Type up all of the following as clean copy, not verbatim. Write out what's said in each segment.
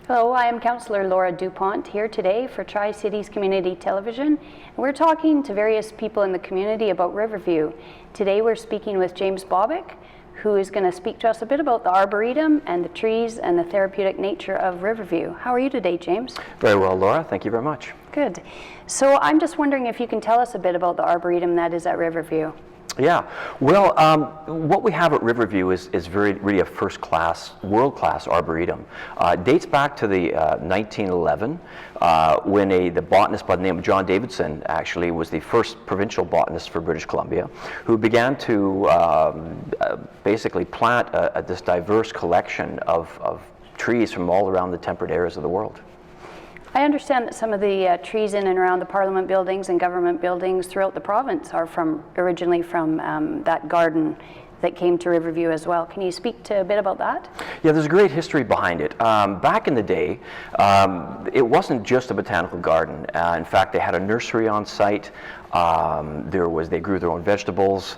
Hello, I am Councillor Laura Dupont here today for Tri-Cities Community Television. We're talking to various people in the community about Riverview. Today we're speaking with James Bobick, who is going to speak to us a bit about the Arboretum and the trees and the therapeutic nature of Riverview. How are you today, James? Very well, Laura. Thank you very much. Good. So I'm just wondering if you can tell us a bit about the Arboretum that is at Riverview. Yeah, well, what we have at Riverview is really a first-class, world-class arboretum. Dates back to the 1911 when the botanist by the name of John Davidson actually was the first provincial botanist for British Columbia, who began to basically plant this diverse collection of trees from all around the temperate areas of the world. I understand that some of the trees in and around the Parliament buildings and government buildings throughout the province are originally from that garden that came to Riverview as well. Can you speak to a bit about that? Yeah, there's a great history behind it. Back in the day, it wasn't just a botanical garden. In fact, they had a nursery on site. They grew their own vegetables.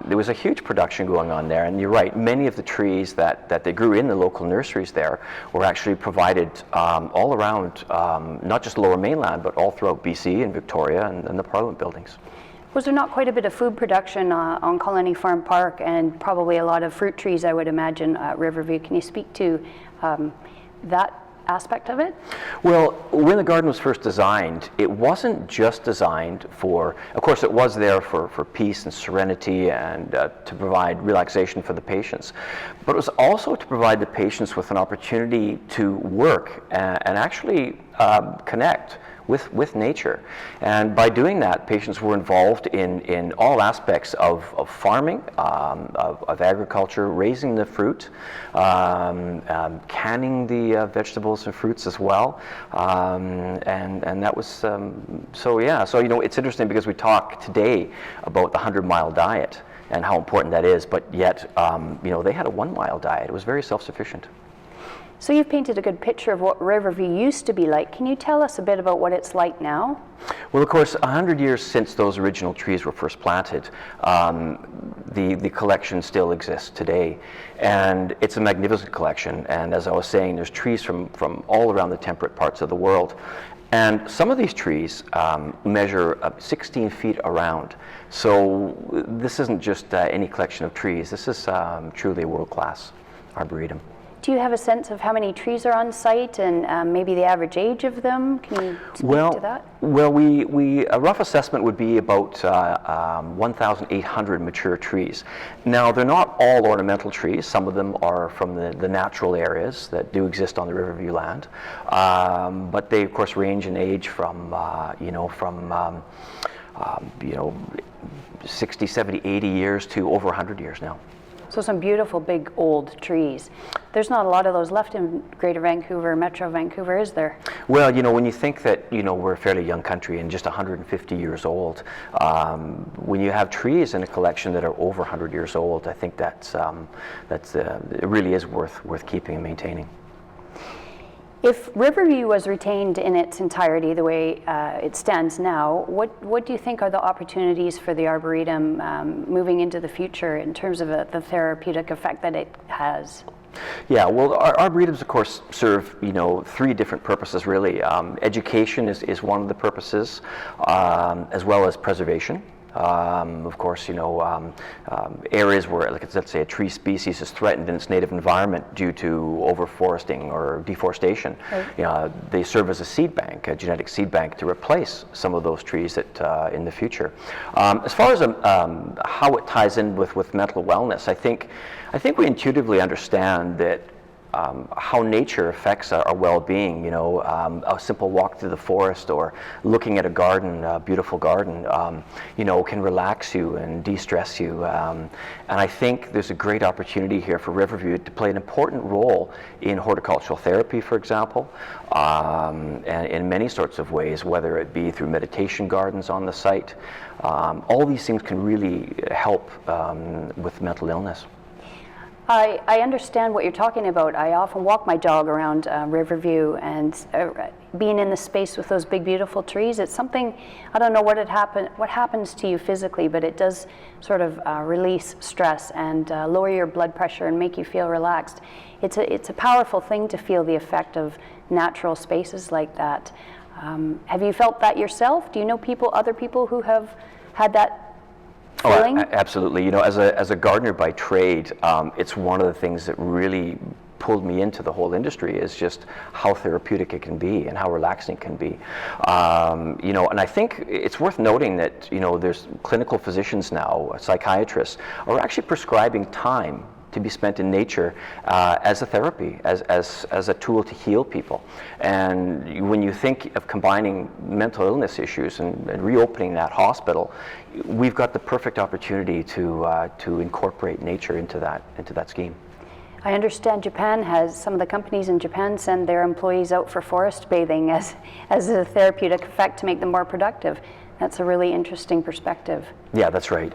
There was a huge production going on there, and you're right, many of the trees that they grew in the local nurseries there were actually provided all around, not just Lower Mainland, but all throughout BC and Victoria and the Parliament buildings. Was there not quite a bit of food production on Colony Farm Park, and probably a lot of fruit trees, I would imagine, at Riverview? Can you speak to that aspect of it? Well, when the garden was first designed, it wasn't just designed for, of course it was there for peace and serenity and to provide relaxation for the patients, but it was also to provide the patients with an opportunity to work and actually connect with nature. And by doing that, patients were involved in all aspects of farming, of agriculture, raising the fruit, canning the vegetables and fruits as well. And that was, so you know, it's interesting because we talk today about the 100-mile diet and how important that is, but yet, you know, they had a 1-mile diet. It was very self-sufficient. So you've painted a good picture of what Riverview used to be like. Can you tell us a bit about what it's like now? Well, of course, 100 years since those original trees were first planted, the collection still exists today. And it's a magnificent collection. And as I was saying, there's trees from all around the temperate parts of the world. And some of these trees measure 16 feet around. So this isn't just any collection of trees. This is truly a world-class arboretum. Do you have a sense of how many trees are on site and maybe the average age of them? Can you speak to that? Well, a rough assessment would be about 1,800 mature trees. Now, they're not all ornamental trees. Some of them are from the natural areas that do exist on the Riverview land. But they, of course, range in age from 60, 70, 80 years to over 100 years now. So some beautiful big old trees. There's not a lot of those left in Greater Vancouver, Metro Vancouver, is there? Well, you know, when you think that, you know, we're a fairly young country and just 150 years old, when you have trees in a collection that are over 100 years old, I think it really is worth keeping and maintaining. If Riverview was retained in its entirety the way it stands now, what do you think are the opportunities for the Arboretum moving into the future in terms of the therapeutic effect that it has? Yeah, well, our arboretums, of course, serve, you know, 3 different purposes, really. Education is one of the purposes, as well as preservation. Of course, you know, areas where, like, let's say, a tree species is threatened in its native environment due to overforesting or deforestation, right. You know, they serve as a seed bank, a genetic seed bank, to replace some of those trees that in the future. As far as how it ties in with mental wellness, I think we intuitively understand that how nature affects our well-being. You know, a simple walk through the forest or looking at a garden, a beautiful garden, you know, can relax you and de-stress you. And I think there's a great opportunity here for Riverview to play an important role in horticultural therapy, for example, and in many sorts of ways, whether it be through meditation gardens on the site. All these things can really help with mental illness. I understand what you're talking about. I often walk my dog around Riverview, and being in the space with those big, beautiful trees, it's something, I don't know what happens to you physically, but it does sort of release stress and lower your blood pressure and make you feel relaxed. It's a powerful thing to feel the effect of natural spaces like that. Have you felt that yourself? Do you know other people who have had that feeling? Oh, absolutely. You know, as a gardener by trade, it's one of the things that really pulled me into the whole industry, is just how therapeutic it can be and how relaxing it can be. You know, and I think it's worth noting that, you know, there's clinical physicians now, psychiatrists, are actually prescribing time to be spent in nature as a therapy, as a tool to heal people. And when you think of combining mental illness issues and reopening that hospital, we've got the perfect opportunity to incorporate nature into that scheme. I understand some of the companies in Japan send their employees out for forest bathing as a therapeutic effect to make them more productive. That's a really interesting perspective. Yeah, that's right.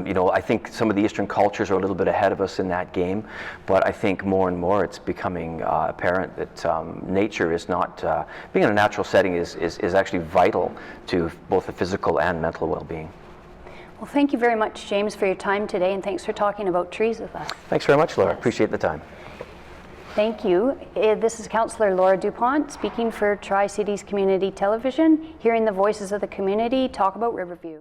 You know, I think some of the Eastern cultures are a little bit ahead of us in that game, but I think more and more it's becoming apparent that nature is not, being in a natural setting is actually vital to both the physical and mental well-being. Well, thank you very much, James, for your time today, and thanks for talking about trees with us. Thanks very much, Laura. Appreciate the time. Thank you. This is Councillor Laura Dupont speaking for Tri-Cities Community Television, hearing the voices of the community talk about Riverview.